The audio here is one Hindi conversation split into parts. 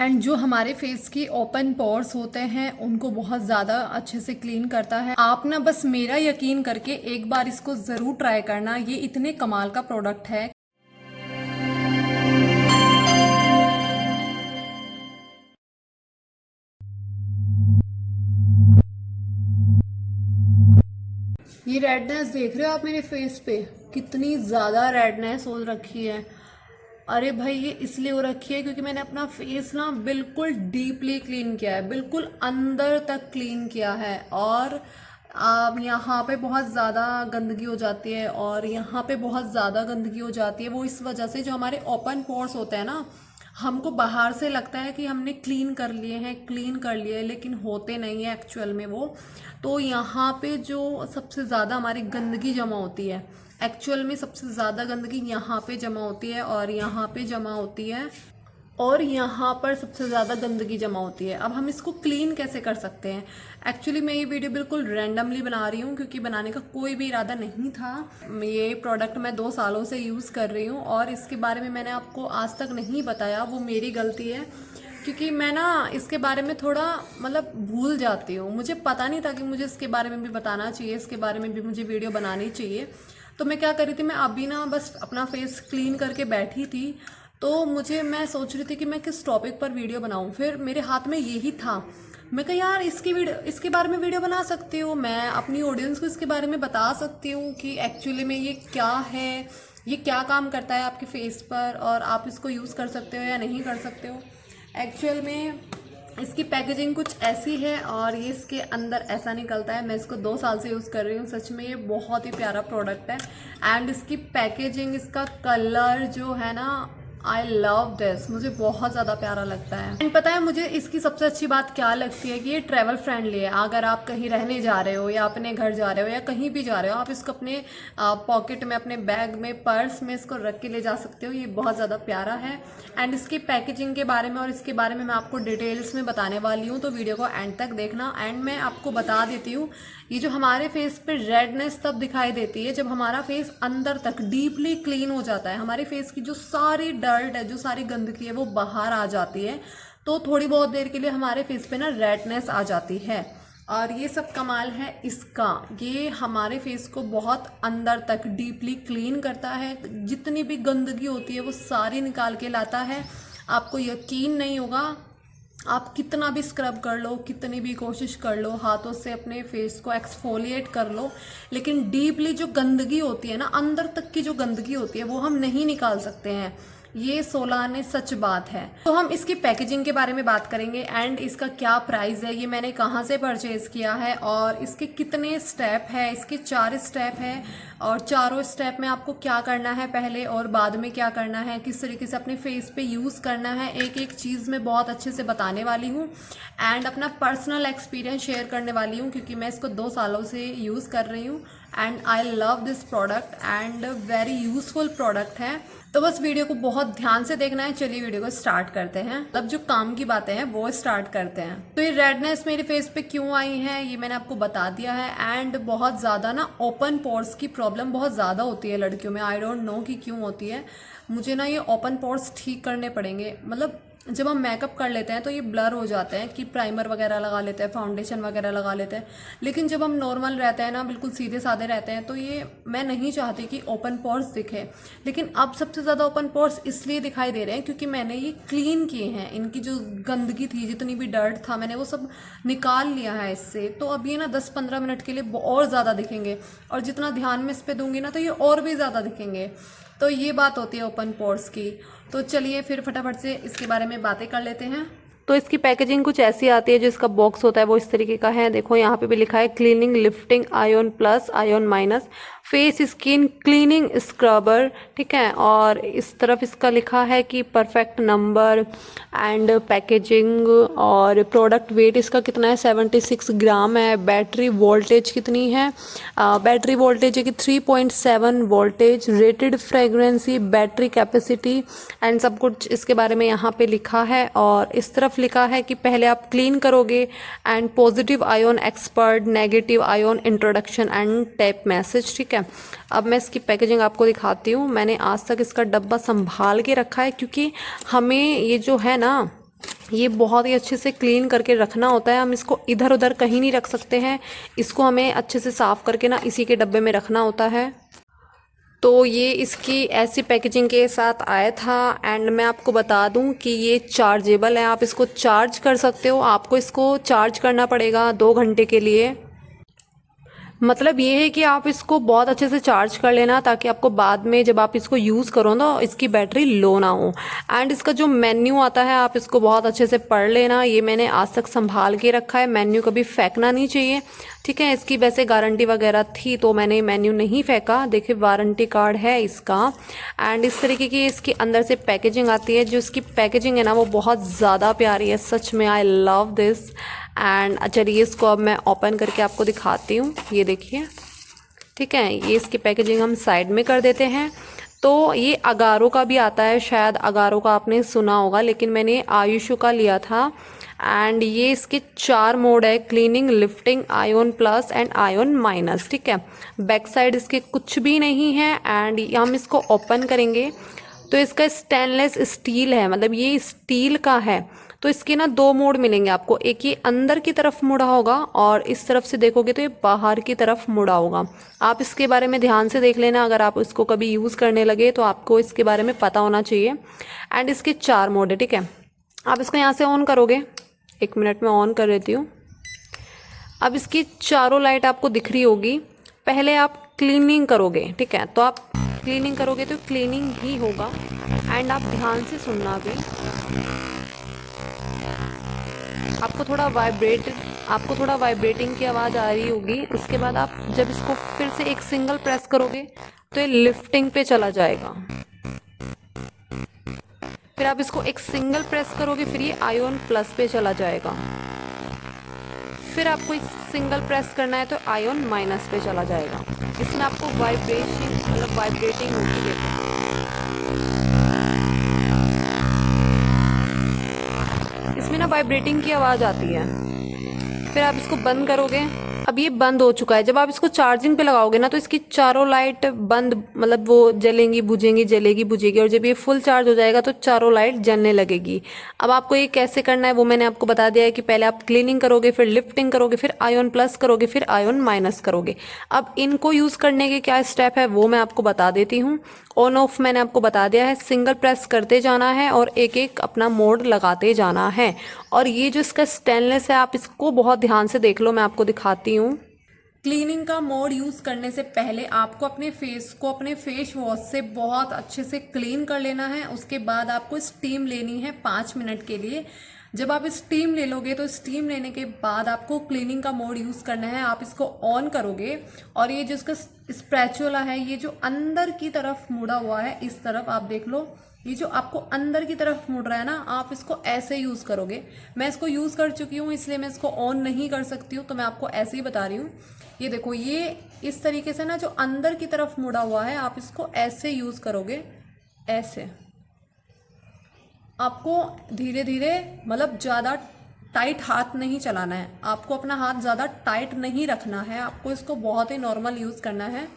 एंड जो हमारे फेस की ओपन पोर्स होते हैं उनको बहुत ज़्यादा अच्छे से क्लीन करता है। आप ना बस मेरा यकीन करके एक बार इसको ज़रूर ट्राई करना, ये इतने कमाल का प्रोडक्ट है। ये रेडनेस देख रहे हो आप मेरे फेस पे, कितनी ज़्यादा रेडनेस हो रखी है। अरे भाई ये इसलिए हो रखी है क्योंकि मैंने अपना फेस ना बिल्कुल डीपली क्लीन किया है, बिल्कुल अंदर तक क्लीन किया है। और यहाँ पे बहुत ज़्यादा गंदगी हो जाती है और यहाँ पे बहुत ज़्यादा गंदगी हो जाती है। वो इस वजह से जो हमारे ओपन पोर्स होते हैं ना, हमको बाहर से लगता है कि हमने क्लीन कर लिए हैं, क्लीन कर लिए, लेकिन होते नहीं है एक्चुअल में वो। तो यहाँ पे जो सबसे ज़्यादा हमारी गंदगी जमा होती है, एक्चुअल में सबसे ज़्यादा गंदगी यहाँ पे जमा होती है और यहाँ पे जमा होती है और यहाँ पर सबसे ज़्यादा गंदगी जमा होती है। अब हम इसको क्लीन कैसे कर सकते हैं? एक्चुअली मैं ये वीडियो बिल्कुल रैंडमली बना रही हूँ क्योंकि बनाने का कोई भी इरादा नहीं था। ये प्रोडक्ट मैं 2 सालों से यूज़ कर रही हूँ और इसके बारे में मैंने आपको आज तक नहीं बताया, वो मेरी गलती है क्योंकि मैं ना इसके बारे में थोड़ा मतलब भूल जाती हूँ। मुझे पता नहीं था कि मुझे इसके बारे में भी बताना चाहिए, इसके बारे में भी मुझे वीडियो बनानी चाहिए। तो मैं क्या कर रही थी, मैं अभी ना बस अपना फेस क्लीन करके बैठी थी, तो मैं सोच रही थी कि मैं किस टॉपिक पर वीडियो बनाऊं। फिर मेरे हाथ में यही था, मैं कहा यार इसके बारे में वीडियो बना सकती हूँ, मैं अपनी ऑडियंस को इसके बारे में बता सकती हूँ कि एक्चुअली में ये क्या है, ये क्या काम करता है आपके फेस पर और आप इसको यूज़ कर सकते हो या नहीं कर सकते हो। एक्चुअल में इसकी पैकेजिंग कुछ ऐसी है और ये इसके अंदर ऐसा निकलता है। मैं इसको 2 साल से यूज़ कर रही हूँ, सच में ये बहुत ही प्यारा प्रोडक्ट है। एंड इसकी पैकेजिंग, इसका कलर जो है ना, आई लव दिस, मुझे बहुत ज़्यादा प्यारा लगता है। एंड पता है मुझे इसकी सबसे अच्छी बात क्या लगती है कि ये ट्रैवल फ्रेंडली है। अगर आप कहीं रहने जा रहे हो या अपने घर जा रहे हो या कहीं भी जा रहे हो, आप इसको अपने पॉकेट में, अपने बैग में, पर्स में इसको रख के ले जा सकते हो। ये बहुत ज़्यादा प्यारा है। एंड इसकी पैकेजिंग के बारे में और इसके बारे में मैं आपको डिटेल्स में बताने वाली हूँ, तो वीडियो को एंड तक देखना। एंड मैं आपको बता देती हूँ, ये जो हमारे फेस पे रेडनेस तब दिखाई देती है जब हमारा फेस अंदर तक डीपली क्लीन हो जाता है। हमारे फेस की जो सारी डर्ट है, जो सारी गंदगी है, वो बाहर आ जाती है। तो थोड़ी बहुत देर के लिए हमारे फेस पे ना रेडनेस आ जाती है। और ये सब कमाल है इसका, ये हमारे फेस को बहुत अंदर तक डीपली क्लीन करता है। जितनी भी गंदगी होती है वो सारी निकाल के लाता है। आपको यकीन नहीं होगा, आप कितना भी स्क्रब कर लो, कितनी भी कोशिश कर लो, हाथों से अपने फेस को एक्सफोलिएट कर लो, लेकिन डीपली जो गंदगी होती है ना, अंदर तक की जो गंदगी होती है, वो हम नहीं निकाल सकते हैं। ये 16 ने सच बात है। तो हम इसकी पैकेजिंग के बारे में बात करेंगे एंड इसका क्या प्राइस है, ये मैंने कहाँ से परचेज किया है और इसके कितने स्टेप है। इसके 4 स्टेप है और चारों स्टेप में आपको क्या करना है पहले और बाद में क्या करना है, किस तरीके से अपने फेस पे यूज़ करना है, एक एक चीज़ मैं बहुत अच्छे से बताने वाली हूँ। एंड अपना पर्सनल एक्सपीरियंस शेयर करने वाली हूँ क्योंकि मैं इसको 2 सालों से यूज़ कर रही हूँ। And I love this product and very useful product है। तो बस वीडियो को बहुत ध्यान से देखना है। चलिए वीडियो को स्टार्ट करते हैं। अब जो काम की बातें हैं वो स्टार्ट करते हैं। तो ये रेडनेस मेरे फेस पे क्यों आई है ये मैंने आपको बता दिया है। एंड बहुत ज़्यादा ना ओपन पोर्स की प्रॉब्लम बहुत ज़्यादा होती है लड़कियों में। आई डोंट नो कि क्यों होती है। मुझे ना ये ओपन पोर्स ठीक करने पड़ेंगे। मतलब जब हम मेकअप कर लेते हैं तो ये ब्लर हो जाते हैं कि प्राइमर वगैरह लगा लेते हैं, फाउंडेशन वगैरह लगा लेते हैं, लेकिन जब हम नॉर्मल रहते हैं ना, बिल्कुल सीधे साधे रहते हैं, तो ये मैं नहीं चाहती कि ओपन पोर्स दिखे। लेकिन अब सबसे ज़्यादा ओपन पोर्स इसलिए दिखाई दे रहे हैं क्योंकि मैंने ये क्लीन किए हैं। इनकी जो गंदगी थी, जितनी भी डर्ट था, मैंने वो सब निकाल लिया है इससे। तो अब ये ना 10-15 मिनट के लिए और ज़्यादा दिखेंगे और जितना ध्यान में इस पर दूंगी ना तो ये और भी ज़्यादा दिखेंगे। तो ये बात होती है ओपन पोर्स की। तो चलिए फिर फटाफट से इसके बारे में बातें कर लेते हैं। तो इसकी पैकेजिंग कुछ ऐसी आती है, जो इसका बॉक्स होता है वो इस तरीके का है। देखो यहाँ पे भी लिखा है cleaning lifting ion plus ion minus face skin cleaning scrubber, ठीक है। और इस तरफ इसका लिखा है कि परफेक्ट नंबर एंड पैकेजिंग और प्रोडक्ट वेट इसका कितना है, 76 ग्राम है। बैटरी वोल्टेज कितनी है, बैटरी वोल्टेज है कि 3.7 voltage. Rated frequency, battery capacity and सब कुछ इसके बारे में यहाँ पे लिखा है। और इस तरफ लिखा है कि पहले आप क्लीन करोगे and positive ion expert, negative ion introduction and tap message, ठीक है। अब मैं इसकी पैकेजिंग आपको दिखाती हूँ। मैंने आज तक इसका डब्बा संभाल के रखा है क्योंकि हमें ये जो है ना ये बहुत ही अच्छे से क्लीन करके रखना होता है, हम इसको इधर उधर कहीं नहीं रख सकते हैं, इसको हमें अच्छे से साफ़ करके ना इसी के डब्बे में रखना होता है। तो ये इसकी ऐसी पैकेजिंग के साथ आया था। एंड मैं आपको बता दूं कि ये चार्जेबल है, आप इसको चार्ज कर सकते हो। आपको इसको चार्ज करना पड़ेगा 2 घंटे के लिए। मतलब ये है कि आप इसको बहुत अच्छे से चार्ज कर लेना, ताकि आपको बाद में जब आप इसको यूज़ करो ना इसकी बैटरी लो ना हो। एंड इसका जो मेन्यू आता है आप इसको बहुत अच्छे से पढ़ लेना, ये मैंने आज तक संभाल के रखा है, मेन्यू कभी फेंकना नहीं चाहिए, ठीक है। इसकी वैसे गारंटी वगैरह थी तो मैंने मेन्यू नहीं फेंका, देखिए वारंटी कार्ड है इसका। एंड इस तरीके की इसके अंदर से पैकेजिंग आती है, जो इसकी पैकेजिंग है ना वो बहुत ज़्यादा प्यारी है, सच में आई लव दिस। एंड चलिए इसको अब मैं ओपन करके आपको दिखाती हूँ, ये देखिए, ठीक है। ये इसकी पैकेजिंग हम साइड में कर देते हैं। तो ये अगारो का भी आता है, शायद अगारो का आपने सुना होगा, लेकिन मैंने आयुषो का लिया था। एंड ये इसके 4 मोड है, cleaning, lifting, ion plus and ion minus, ठीक है। बैक साइड इसके कुछ भी नहीं है। एंड हम इसको ओपन करेंगे तो इसका स्टेनलेस स्टील है, मतलब ये स्टील का है। तो इसके ना 2 मोड मिलेंगे आपको, एक ये अंदर की तरफ मुड़ा होगा और इस तरफ से देखोगे तो ये बाहर की तरफ मुड़ा होगा। आप इसके बारे में ध्यान से देख लेना, अगर आप इसको कभी यूज़ करने लगे तो आपको इसके बारे में पता होना चाहिए। एंड इसके 4 मोड है, ठीक है। आप इसको यहाँ से ऑन करोगे, 1 मिनट में ऑन कर देती हूँ। अब इसकी चारों लाइट आपको दिख रही होगी। पहले आप क्लीनिंग करोगे, ठीक है, तो आप क्लीनिंग करोगे तो क्लीनिंग ही होगा। एंड आप ध्यान से सुनना भी, आपको थोड़ा वाइब्रेटिंग की आवाज़ आ रही होगी। उसके बाद आप जब इसको फिर से एक सिंगल प्रेस करोगे तो ये लिफ्टिंग पे चला जाएगा। फिर आप इसको एक सिंगल प्रेस करोगे, फिर ये आयोन प्लस पे चला जाएगा। फिर आपको इस सिंगल प्रेस करना है तो आयोन माइनस पे चला जाएगा। इसमें आपको वाइब्रेटिंग होती है। इसमें ना वाइब्रेटिंग की आवाज़ आती है। फिर आप इसको बंद करोगे, अब ये बंद हो चुका है। जब आप इसको चार्जिंग पे लगाओगे ना तो इसकी चारों लाइट बंद, मतलब वो जलेंगी बुझेंगी, जलेगी बुझेगी, और जब ये फुल चार्ज हो जाएगा तो चारों लाइट जलने लगेगी। अब आपको ये कैसे करना है वो मैंने आपको बता दिया है कि पहले आप क्लीनिंग करोगे, फिर लिफ्टिंग करोगे, फिर आयोन प्लस करोगे, फिर आयोन माइनस करोगे। अब इनको यूज़ करने के क्या स्टेप है वो मैं आपको बता देती हूँ। ऑन ऑफ मैंने आपको बता दिया है, सिंगल प्रेस करते जाना है और एक एक अपना मोड लगाते जाना है। और ये जो इसका स्टेनलेस है आप इसको बहुत ध्यान से देख लो, मैं आपको दिखाती हूँ। क्लीनिंग का मोड यूज़ करने से पहले आपको अपने फेस को अपने फेस वॉश से बहुत अच्छे से क्लीन कर लेना है। उसके बाद आपको स्टीम लेनी है 5 मिनट के लिए। जब आप स्टीम ले लोगे तो स्टीम लेने के बाद आपको क्लीनिंग का मोड यूज़ करना है। आप इसको ऑन करोगे और ये जो इसका स्पैचुला है, ये जो अंदर की तरफ मुड़ा हुआ है, इस तरफ आप देख लो, ये जो आपको अंदर की तरफ मुड़ रहा है ना, आप इसको ऐसे यूज़ करोगे। मैं इसको यूज़ कर चुकी हूँ इसलिए मैं इसको ऑन नहीं कर सकती हूँ, तो मैं आपको ऐसे ही बता रही हूँ। ये देखो, ये इस तरीके से ना जो अंदर की तरफ मुड़ा हुआ है, आप इसको ऐसे यूज़ करोगे, ऐसे। आपको धीरे धीरे, मतलब ज़्यादा टाइट हाथ नहीं चलाना है, आपको अपना हाथ ज़्यादा टाइट नहीं रखना है, आपको इसको बहुत ही नॉर्मल यूज़ करना है।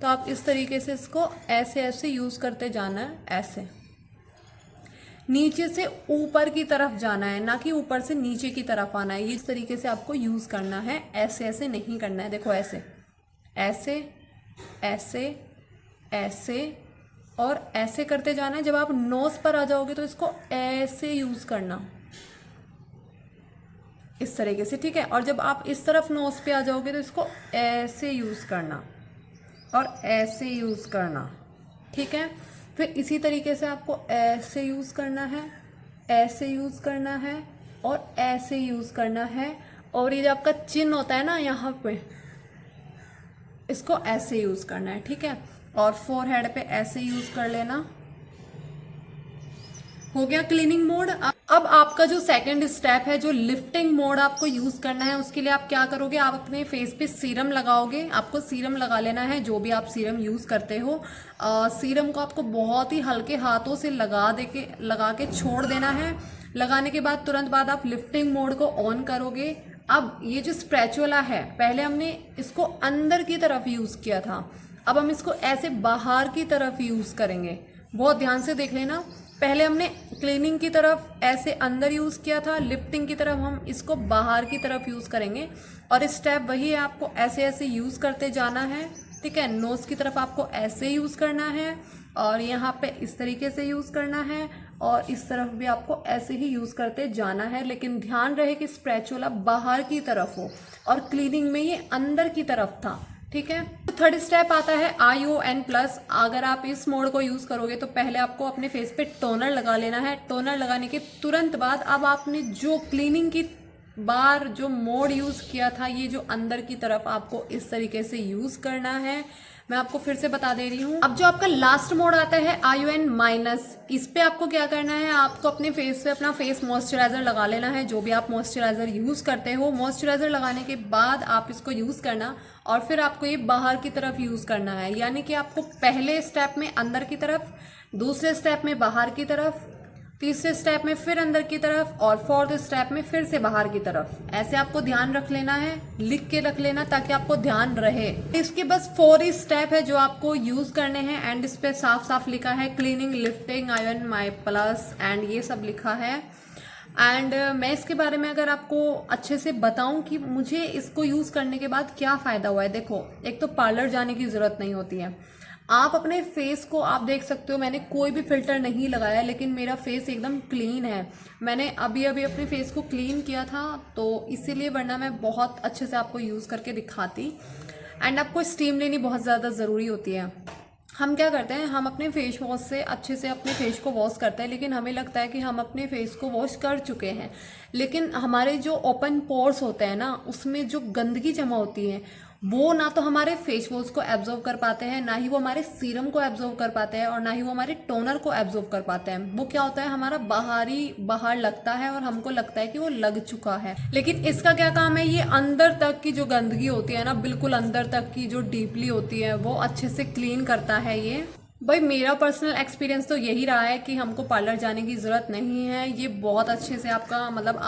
तो आप इस तरीके से इसको ऐसे ऐसे यूज़ करते जाना है, ऐसे नीचे से ऊपर की तरफ जाना है, ना कि ऊपर से नीचे की तरफ आना है। इस तरीके से आपको यूज़ करना है, ऐसे ऐसे नहीं करना है। देखो, ऐसे ऐसे ऐसे ऐसे और ऐसे करते जाना है। जब आप नोज पर आ जाओगे तो इसको ऐसे यूज़ करना, इस तरीके से, ठीक है। और जब आप इस तरफ नोज पे आ जाओगे तो इसको ऐसे यूज़ करना और ऐसे यूज़ करना, ठीक है। फिर इसी तरीके से आपको ऐसे यूज़ करना है, ऐसे यूज़ करना है और ऐसे यूज़ करना है। और ये जो आपका चिन्ह होता है ना यहाँ पे, इसको ऐसे यूज़ करना है, ठीक है। और फोरहेड पे ऐसे यूज़ कर लेना। हो गया क्लीनिंग मोड। अब आपका जो सेकंड स्टेप है, जो लिफ्टिंग मोड आपको यूज करना है, उसके लिए आप क्या करोगे, आप अपने फेस पे सीरम लगाओगे। आपको सीरम लगा लेना है, जो भी आप सीरम यूज करते हो। सीरम को आपको बहुत ही हल्के हाथों से लगा के छोड़ देना है। लगाने के बाद तुरंत बाद आप लिफ्टिंग मोड को ऑन करोगे। अब ये जो स्पैचुला है, पहले हमने इसको अंदर की तरफ यूज किया था, अब हम इसको ऐसे बाहर की तरफ यूज करेंगे। बहुत ध्यान से देख लेना। पहले हमने क्लीनिंग की तरफ ऐसे अंदर यूज़ किया था, लिफ्टिंग की तरफ हम इसको बाहर की तरफ यूज़ करेंगे। और स्टेप वही है, आपको ऐसे ऐसे यूज़ करते जाना है, ठीक है। नोज़ की तरफ आपको ऐसे यूज़ करना है और यहाँ पे इस तरीके से यूज़ करना है और इस तरफ भी आपको ऐसे ही यूज़ करते जाना है। लेकिन ध्यान रहे कि स्पैचुला बाहर की तरफ हो और क्लीनिंग में ये अंदर की तरफ था, ठीक है। तो थर्ड स्टेप आता है ION+। अगर आप इस मोड को यूज़ करोगे तो पहले आपको अपने फेस पे टोनर लगा लेना है। टोनर लगाने के तुरंत बाद अब आपने जो क्लीनिंग की बार जो मोड यूज़ किया था, ये जो अंदर की तरफ आपको इस तरीके से यूज़ करना है। मैं आपको फिर से बता दे रही हूँ। अब जो आपका लास्ट मोड आता है ION-, इस पे आपको क्या करना है, आपको अपने फेस पे अपना फेस मॉइस्चराइजर लगा लेना है, जो भी आप मॉइस्चराइजर यूज़ करते हो। मॉइस्चराइजर लगाने के बाद आप इसको यूज़ करना और फिर आपको ये बाहर की तरफ यूज़ करना है। यानी कि आपको पहले स्टेप में अंदर की तरफ, दूसरे स्टेप में बाहर की तरफ, तीसरे स्टेप में फिर अंदर की तरफ और फोर्थ स्टेप में फिर से बाहर की तरफ। ऐसे आपको ध्यान रख लेना है, लिख के रख लेना ताकि आपको ध्यान रहे। इसके बस 4 ही स्टेप है जो आपको यूज करने हैं एंड इस पे साफ साफ लिखा है क्लीनिंग, लिफ्टिंग, ION+ एंड ये सब लिखा है। एंड मैं इसके बारे में अगर आपको अच्छे से बताऊं कि मुझे इसको यूज करने के बाद क्या फायदा हुआ है, देखो एक तो पार्लर जाने की जरूरत नहीं होती है। आप अपने फेस को आप देख सकते हो, मैंने कोई भी फिल्टर नहीं लगाया लेकिन मेरा फेस एकदम क्लीन है। मैंने अभी अभी अपने फेस को क्लीन किया था तो इसीलिए, वरना मैं बहुत अच्छे से आपको यूज़ करके दिखाती। एंड आपको स्टीम लेनी बहुत ज़्यादा ज़रूरी होती है। हम क्या करते हैं, हम अपने फेस वॉश से अच्छे से अपने फेस को वॉश करते हैं, लेकिन हमें लगता है कि हम अपने फेस को वॉश कर चुके हैं, लेकिन हमारे जो ओपन पोर्स होते हैं ना, उसमें जो गंदगी जमा होती है वो ना तो हमारे फेस वॉश को एब्जॉर्व कर पाते हैं, ना ही वो हमारे सीरम को एब्जॉर्व कर पाते हैं और ना ही वो हमारे टोनर को एब्जॉर्व कर पाते हैं। वो क्या होता है, हमारा बाहर लगता है और हमको लगता है कि वो लग चुका है। लेकिन इसका क्या काम है, ये अंदर तक की जो गंदगी होती है ना, बिल्कुल अंदर तक की जो डीपली होती है, वो अच्छे से क्लीन करता है ये। भाई मेरा पर्सनल एक्सपीरियंस तो यही रहा है कि हमको पार्लर जाने की ज़रूरत नहीं है। ये बहुत अच्छे से आपका मतलब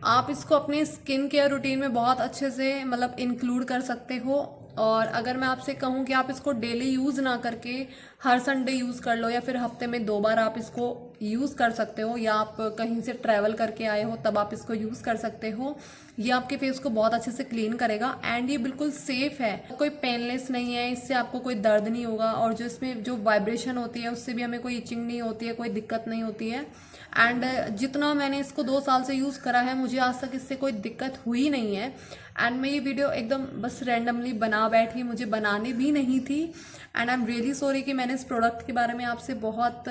आप इसको अपने स्किन केयर रूटीन में बहुत अच्छे से मतलब इंक्लूड कर सकते हो। और अगर मैं आपसे कहूँ कि आप इसको डेली यूज़ ना करके हर संडे यूज़ कर लो या फिर हफ्ते में 2 बार आप इसको यूज़ कर सकते हो, या आप कहीं से ट्रैवल करके आए हो तब आप इसको यूज़ कर सकते हो। ये आपके फेस को बहुत अच्छे से क्लीन करेगा एंड ये बिल्कुल सेफ है, कोई पेनलेस नहीं है, इससे आपको कोई दर्द नहीं होगा और जो इसमें जो वाइब्रेशन होती है उससे भी हमें कोई इचिंग नहीं होती है, कोई दिक्कत नहीं होती है। एंड जितना मैंने इसको 2 साल से यूज़ करा है, मुझे आज तक इससे कोई दिक्कत हुई नहीं है। एंड मैं ये वीडियो एकदम बस रैंडमली बना बैठी, मुझे बनानी भी नहीं थी। And I am really sorry कि मैंने इस प्रोडक्ट के बारे में आपसे बहुत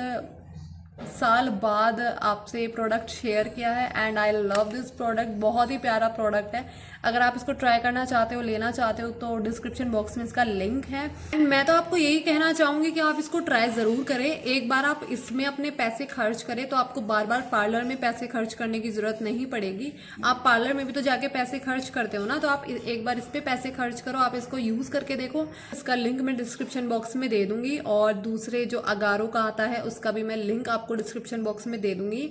साल बाद आपसे प्रोडक्ट शेयर किया है। And I love this product, बहुत ही प्यारा प्रोडक्ट है। अगर आप इसको ट्राई करना चाहते हो, लेना चाहते हो, तो डिस्क्रिप्शन बॉक्स में इसका लिंक है। मैं तो आपको यही कहना चाहूँगी कि आप इसको ट्राई ज़रूर करें। एक बार आप इसमें अपने पैसे खर्च करें तो आपको बार बार पार्लर में पैसे खर्च करने की ज़रूरत नहीं पड़ेगी। आप पार्लर में भी तो जाके पैसे खर्च करते हो ना, तो आप एक बार इस पर पैसे खर्च करो, आप इसको यूज़ करके देखो। इसका लिंक मैं डिस्क्रिप्शन बॉक्स में दे दूँगी और दूसरे जो अगारो का आता है उसका भी मैं लिंक आपको डिस्क्रिप्शन बॉक्स में दे दूँगी।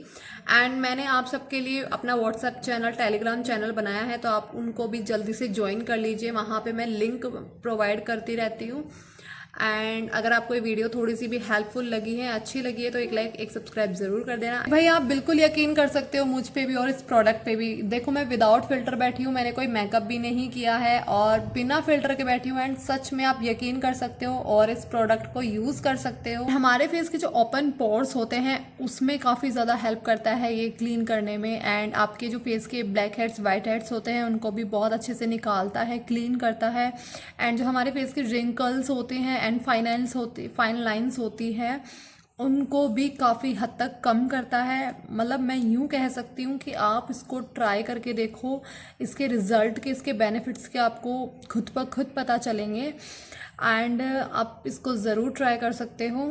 एंड मैंने आप सबके लिए अपना व्हाट्सएप चैनल, टेलीग्राम चैनल बनाया है, तो आप उनको भी जल्दी से ज्वाइन कर लीजिए। वहाँ पे मैं लिंक प्रोवाइड करती रहती हूँ। एंड अगर आपको ये वीडियो थोड़ी सी भी हेल्पफुल लगी है, अच्छी लगी है, तो एक लाइक, एक सब्सक्राइब जरूर कर देना। भाई आप बिल्कुल यकीन कर सकते हो मुझ पे भी और इस प्रोडक्ट पे भी। देखो मैं विदाउट फिल्टर बैठी हूँ, मैंने कोई मेकअप भी नहीं किया है और बिना फिल्टर के बैठी हूँ। एंड सच में आप यकीन कर सकते हो और इस प्रोडक्ट को यूज कर सकते हो। हमारे फेस के जो ओपन पोर्स होते हैं उसमें काफी ज्यादा हेल्प करता है ये क्लीन करने में। एंड आपके जो फेस के ब्लैक हेड्स, व्हाइट हेड्स होते हैं उनको भी बहुत अच्छे से निकालता है, क्लीन करता है। एंड जो हमारे फेस के रिंकल्स होते हैं एंड फाइन लाइंस होती है, उनको भी काफ़ी हद तक कम करता है। मतलब मैं यूँ कह सकती हूँ कि आप इसको ट्राई करके देखो, इसके रिजल्ट के, इसके बेनिफिट्स के आपको खुद ब खुद पता चलेंगे। एंड आप इसको ज़रूर ट्राई कर सकते हो।